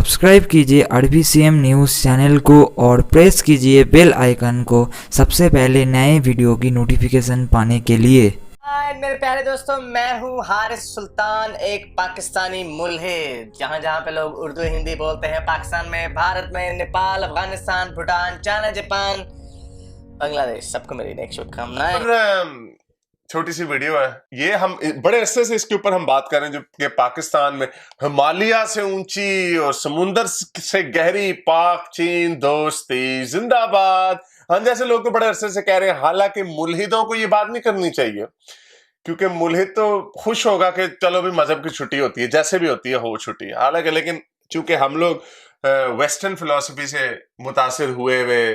Subscribe कीजिए आरबीसीएम news channel को और प्रेस कीजिए बेल आइकन को सबसे पहले नए वीडियो की नोटिफिकेशन पाने के लिए। हाय मेरे प्यारे दोस्तों, मैं हूँ हारिस सुल्तान, एक पाकिस्तानी मुल्हिद। जहाँ जहाँ पे लोग उर्दू हिंदी बोलते हैं, पाकिस्तान में, भारत में, नेपाल, अफगानिस्तान, भूटान, चाइना, जापान, बांग्लादेश, सबको मेरी नेक शुभकामनाएं। छोटी सी वीडियो है ये, हम बड़े अरसे से इसके ऊपर हम बात कर रहे हैं, जो कि पाकिस्तान में हिमालय से ऊंची और समुंदर से गहरी पाक चीन दोस्ती जिंदाबाद, हम जैसे लोग तो बड़े अरसे से कह रहे हैं। हालांकि मुल्हिदों को ये बात नहीं करनी चाहिए, क्योंकि मुल्हिद तो खुश होगा कि चलो भी मजहब की छुट्टी होती है, जैसे भी होती है हो छुट्टी। हालांकि लेकिन चूंकि हम लोग वेस्टर्न फिलोसफी से मुतासिर हुए हुए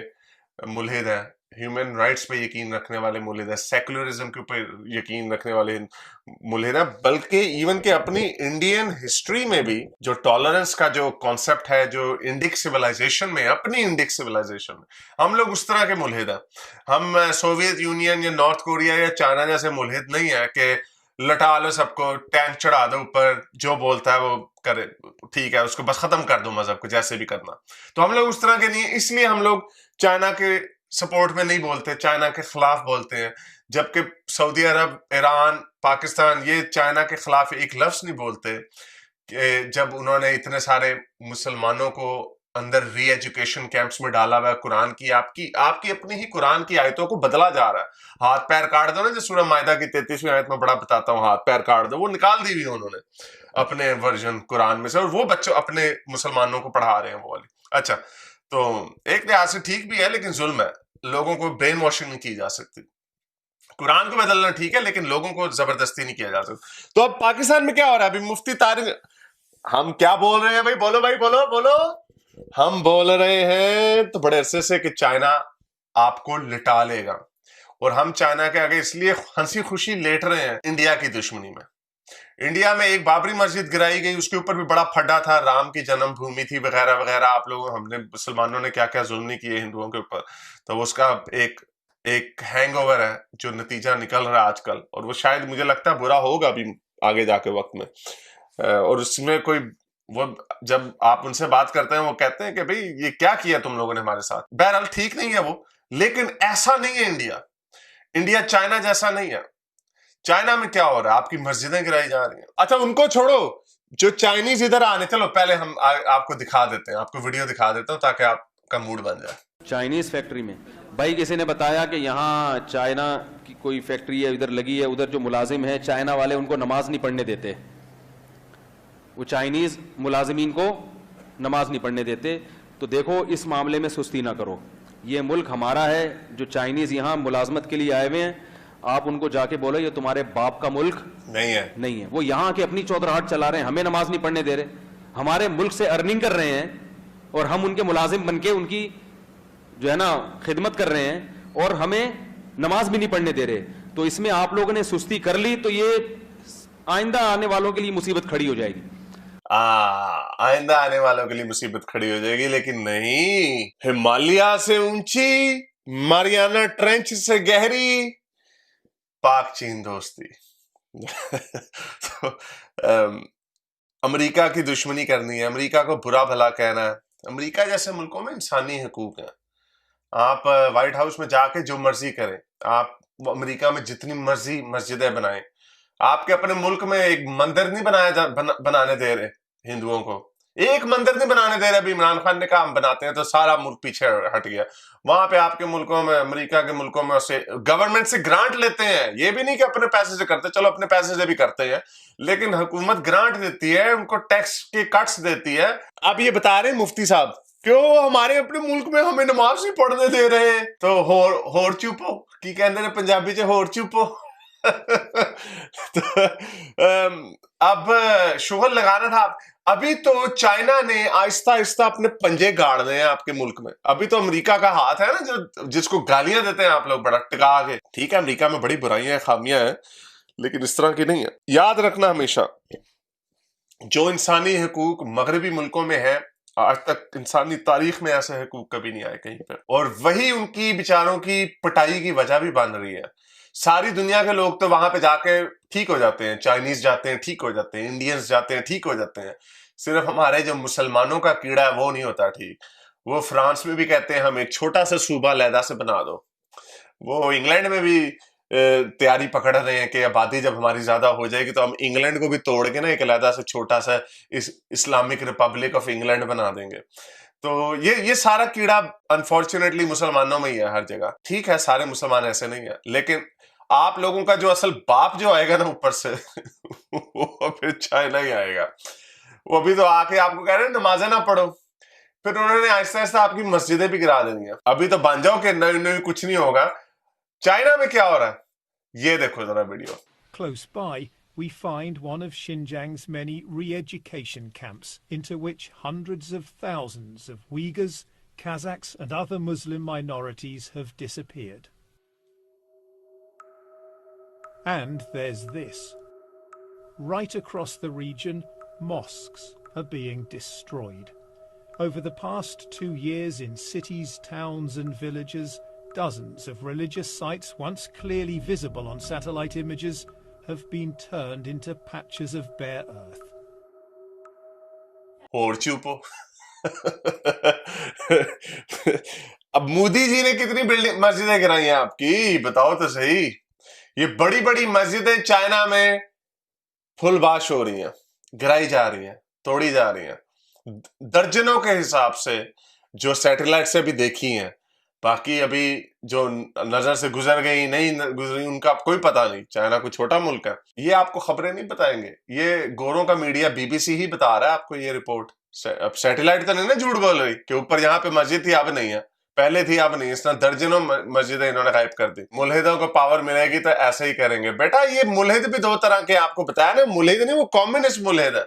मुल्हिद है, ह्यूमन राइट्स पे यकीन रखने वाले मुल्हिद है, सेकुलरिज्म के ऊपर यकीन रखने वाले मुल्हिद है, बल्कि इवन के अपनी इंडियन हिस्ट्री में भी जो टॉलरेंस का जो कॉन्सेप्ट है, जो इंडिक सिविलाइजेशन में, अपनी इंडिक सिविलाइजेशन में हम लोग उस तरह के मुल्हिद है। हम सोवियत यूनियन या नॉर्थ कोरिया या चाइना जैसे मुल्हिद नहीं है कि लटा लो सबको, टैंक चढ़ा दो ऊपर, जो बोलता है वो करे, ठीक है उसको बस खत्म कर दो मजहब को, जैसे भी करना। तो हम लोग उस तरह के नहीं है, इसलिए हम लोग चाइना के सपोर्ट में नहीं बोलते, चाइना के खिलाफ बोलते हैं। जबकि सऊदी अरब, ईरान, पाकिस्तान ये चाइना के खिलाफ एक लफ्ज नहीं बोलते कि जब उन्होंने इतने सारे मुसलमानों को अंदर री एजुकेशन कैंप्स में डाला हुआ, कुरान की आपकी अपनी ही कुरान की आयतों को बदला जा रहा है। हाथ पैर काट दो ना, जो सूरह मायदा की 33वीं आयत में बड़ा बताता हूँ, हाथ पैर काट दो, वो निकाल दी हुई उन्होंने अपने वर्जन कुरान में से, और वो बच्चों अपने मुसलमानों को पढ़ा रहे हैं वो वाली। अच्छा, तो एक लिहाज से ठीक भी है, लेकिन जुल्म है, लोगों को ब्रेन वॉशिंग नहीं की जा सकती। कुरान को बदलना ठीक है, लेकिन लोगों को जबरदस्ती नहीं किया जा सकता। तो अब पाकिस्तान में क्या हो रहा है? अभी मुफ्ती तारिक, हम क्या बोल रहे हैं भाई? बोलो भाई, बोलो बोलो। हम बोल रहे हैं तो बड़े अरसे से कि चाइना आपको लिटा लेगा, और हम चाइना के आगे इसलिए हंसी खुशी लेट रहे हैं इंडिया की दुश्मनी में। इंडिया में एक बाबरी मस्जिद गिराई गई, उसके ऊपर भी बड़ा फड्डा था, राम की जन्मभूमि थी वगैरह वगैरह। आप लोगों, हमने मुसलमानों ने क्या क्या जुल्म नहीं किए हिंदुओं के ऊपर, तो उसका एक हैंगओवर है जो नतीजा निकल रहा है आजकल, और वो शायद मुझे लगता है बुरा होगा भी आगे जाके वक्त में। और उसमें कोई, वो जब आप उनसे बात करते हैं वो कहते हैं कि भाई ये क्या किया तुम लोगों ने हमारे साथ। बहरहाल ठीक नहीं है वो, लेकिन ऐसा नहीं है इंडिया। इंडिया चाइना जैसा नहीं है। चाइना में क्या हो रहा है? आपकी मस्जिदें गिराई जा रही हैं। अच्छा उनको छोड़ो, जो चाइनीज इधर आने, चलो पहले हम आपको दिखा देते हैं, आपको वीडियो दिखा देता हूं ताकि आपका मूड बन जाए। चाइनीज फैक्ट्री में भाई किसी ने बताया कि यहाँ चाइना की कोई फैक्ट्री है, इधर लगी है, उधर जो मुलाजिम है चाइना वाले उनको नमाज नहीं पढ़ने देते, वो चाइनीज मुलाजिमीन को नमाज नहीं पढ़ने देते। तो देखो इस मामले में सुस्ती ना करो, ये मुल्क हमारा है। जो चाइनीज यहाँ मुलाजमत के लिए आए हुए हैं, आप उनको जाके बोलो ये तुम्हारे बाप का मुल्क नहीं है। वो यहाँ के अपनी चौधराहट चला रहे हैं, हमें नमाज नहीं पढ़ने दे रहे, हमारे मुल्क से अर्निंग कर रहे हैं, और हम उनके मुलाजिम बनके उनकी जो है ना खिदमत कर रहे हैं, और हमें नमाज भी नहीं पढ़ने दे रहे। तो इसमें आप लोगों ने सुस्ती कर ली तो ये आइंदा आने वालों के लिए मुसीबत खड़ी हो जाएगी। आइंदा आने वालों के लिए मुसीबत खड़ी हो जाएगी, लेकिन नहीं, हिमालय से ऊंची, मारियाना ट्रेंच से गहरी, पाक चीन दोस्ती। तो अमेरिका की दुश्मनी करनी है, अमेरिका को बुरा भला कहना है। अमेरिका जैसे मुल्कों में इंसानी हकूक है। आप व्हाइट हाउस में जाके जो मर्जी करें, आप अमेरिका में जितनी मर्जी मस्जिदें बनाएं, आपके अपने मुल्क में एक मंदिर नहीं बनाने दे रहे हिंदुओं को, एक मंदिर नहीं बनाने दे रहे। अभी इमरान खान ने कहा हम बनाते हैं, तो सारा मुल्क पीछे हट गया। वहां पे आपके मुल्कों में, अमेरिका के मुल्कों में उसे गवर्नमेंट से ग्रांट लेते हैं। ये भी नहीं कि अपने पैसे से करते, चलो अपने पैसे से भी करते हैं, लेकिन हुकूमत ग्रांट देती है, उनको टैक्स के कट्स देती है। अब ये बता रहे मुफ्ती साहब, क्यों हमारे अपने मुल्क में हमें नमाज नहीं पढ़ने दे रहे? तो होर चुपो की कहते हैं पंजाबी च, होर चुपो। तो अब शुगर लगाना था। अभी तो चाइना ने आहिस्ता आहिस्ता अपने पंजे गाड़ रहे हैं आपके मुल्क में। अभी तो अमेरिका का हाथ है ना, जो जिसको गालियां देते हैं आप लोग बड़ा टिका के। ठीक है, अमेरिका में बड़ी बुराइयां खामियां हैं, लेकिन इस तरह की नहीं है। याद रखना हमेशा, जो इंसानी हकूक मगरबी मुल्कों में है, आज तक इंसानी तारीख में ऐसे हकूक कभी नहीं आए कहीं पर, और वही उनकी बेचारों की पिटाई की वजह भी बन रही है। सारी दुनिया के लोग तो वहां पे जाके ठीक हो जाते हैं, चाइनीज जाते हैं ठीक हो जाते हैं, इंडियंस जाते हैं ठीक हो जाते हैं, सिर्फ हमारे जो मुसलमानों का कीड़ा है वो नहीं होता ठीक। वो फ्रांस में भी कहते हैं हम एक छोटा सा सूबा अलहदा से बना दो। वो इंग्लैंड में भी तैयारी पकड़ रहे हैं कि आबादी जब हमारी ज्यादा हो जाएगी तो हम इंग्लैंड को भी तोड़ के ना एक अलहदा से छोटा सा इस्लामिक रिपब्लिक ऑफ इंग्लैंड बना देंगे। तो ये सारा कीड़ा अनफॉर्चुनेटली मुसलमानों में ही है हर जगह। ठीक है, सारे मुसलमान ऐसे नहीं है, लेकिन आप लोगों का जो असल बाप जो आएगा ना ऊपर से वो फिर चाइना ही आएगा। वो अभी तो आके आपको कह रहे हैं नमाजें ना पढ़ो, फिर उन्होंने आहिस्ता आहिस्ता आपकी मस्जिदें भी गिरा देनी है। अभी तो बन जाओ कि नई नई कुछ नहीं होगा। चाइना में क्या हो रहा है ये देखो जरा video. Close by, we find one of Xinjiang's many re-education camps into which hundreds of thousands of Uyghurs, Kazakhs and other Muslim minorities have disappeared. And there's this. Right across the region, mosques are being destroyed. Over the past 2 years in cities, towns and villages, dozens of religious sites once clearly visible on satellite images have been turned into patches of bare earth. और चुप हो। अब मोदी जी ने कितनी building मस्जिदें गिराई हैं आपकी, बताओ तो सही। ये बड़ी बड़ी मस्जिदें चाइना में फुलबाश हो रही हैं, गिराई जा रही हैं, तोड़ी जा रही हैं, दर्जनों के हिसाब से जो सैटेलाइट से भी देखी हैं। बाकी अभी जो नजर से गुजर गई नहीं गुजरी उनका कोई पता नहीं। चाइना कोई छोटा मुल्क है, ये आपको खबरें नहीं बताएंगे। ये गोरों का मीडिया बीबीसी ही बता रहा है आपको ये रिपोर्ट। अब सैटेलाइट तो नहीं ना झूठ बोल रही कि ऊपर यहाँ पे मस्जिद थी अब नहीं है, पहले थी अब नहीं। इस तरह दर्जनों मस्जिदें इन्होंने गायब कर दी। मुल्हिदों को पावर मिलेगी तो ऐसे ही करेंगे। बेटा ये मुल्हिद भी दो तरह के आपको बताया ना, मुल्हिद नहीं वो कम्युनिस्ट मुल्हिद है,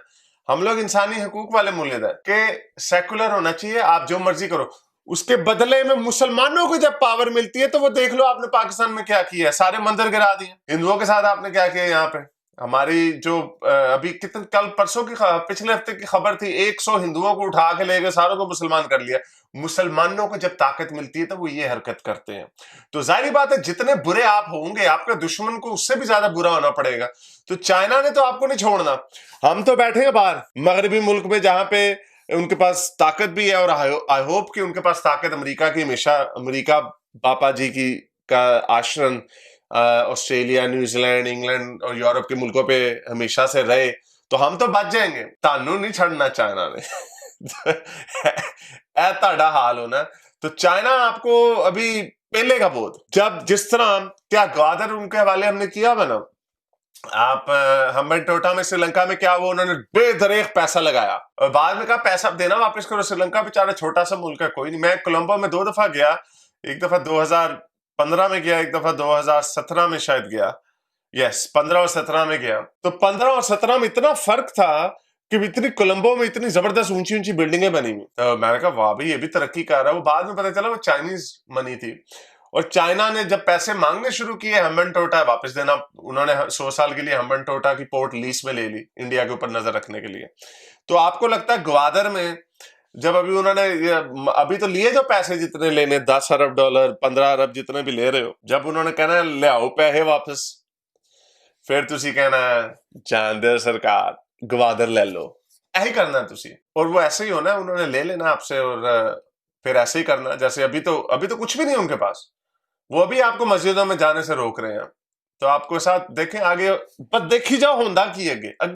हम लोग इंसानी हकूक वाले मुल्हिद है कि सेकुलर होना चाहिए, आप जो मर्जी करो। उसके बदले में मुसलमानों को जब पावर मिलती है तो वो देख लो आपने पाकिस्तान में क्या किया है, सारे मंदिर गिरा दिए। हिंदुओं के साथ आपने क्या किया यहाँ पे। हमारी जो अभी कितने कल परसों की पिछले हफ्ते की खबर थी, 100 हिंदुओं को उठा के ले गए, सारों को मुसलमान कर लिया। मुसलमानों को जब ताकत मिलती है तो वो ये हरकत करते हैं। तो जाहिर बात है जितने बुरे आप होंगे आपका दुश्मन को उससे भी ज्यादा बुरा होना पड़ेगा। तो चाइना ने तो आपको नहीं छोड़ना। हम तो बैठे हैं बाहर मगरबी मुल्क में जहां पे उनके पास ताकत भी है, और आई होप कि उनके पास ताकत अमेरिका की हमेशा, अमेरिका पापा जी की का आश्रम ऑस्ट्रेलिया, न्यूजीलैंड, इंग्लैंड और यूरोप के मुल्कों पे हमेशा से रहे, तो हम तो बच जाएंगे। तानू नहीं छड़ना चाइना ने। ताड़ा हाल होना। तो चाइना आपको अभी पहले का बोध, जब जिस तरह क्या ग्वादर उनके हवाले हमने किया बना, आप हम्बनटोटा में श्रीलंका में क्या वो उन्होंने बेदरेक पैसा लगाया और बाद में कहा पैसा देना वापस करो। श्रीलंका बेचारा छोटा सा मुल्क है, कोई नहीं। मैं कोलंबो में 2 दफा गया, एक दफा 2015 में गया, एक दफा 2017 में शायद गया। यस, 15 और 17 में गया। तो 15 और 17 में इतना फर्क था कि इतनी कोलंबो में इतनी जबरदस्त ऊंची ऊंची बिल्डिंगें बनी हुई। तो मैंने कहा वाह भाई ये भी तरक्की कर रहा है। वो बाद में पता चला वो चाइनीज मनी थी। और चाइना ने जब पैसे मांगने शुरू किए हम्बनटोटा वापस देना, उन्होंने 100 साल के लिए हम्बनटोटा की पोर्ट लीज में ले ली इंडिया के ऊपर नजर रखने के लिए। तो आपको लगता है ग्वादर में जब अभी उन्होंने अभी तो लिए जो पैसे जितने लेने, 10 अरब डॉलर, 15 अरब जितने भी ले रहे हो, जब उन्होंने कहना ले आओ पैसे वापस, फिर तुसी कहना जान दे सरकार ग्वादर ले लो, यही करना तुसी। और वो ऐसे ही होना, उन्होंने ले लेना आपसे और फिर ऐसे ही करना। जैसे अभी तो कुछ भी नहीं उनके पास, वो भी आपको मस्जिदों में जाने से रोक रहे हैं। तो आपको साथ देखें आगे, बस देखी जाओ होंदा की अगे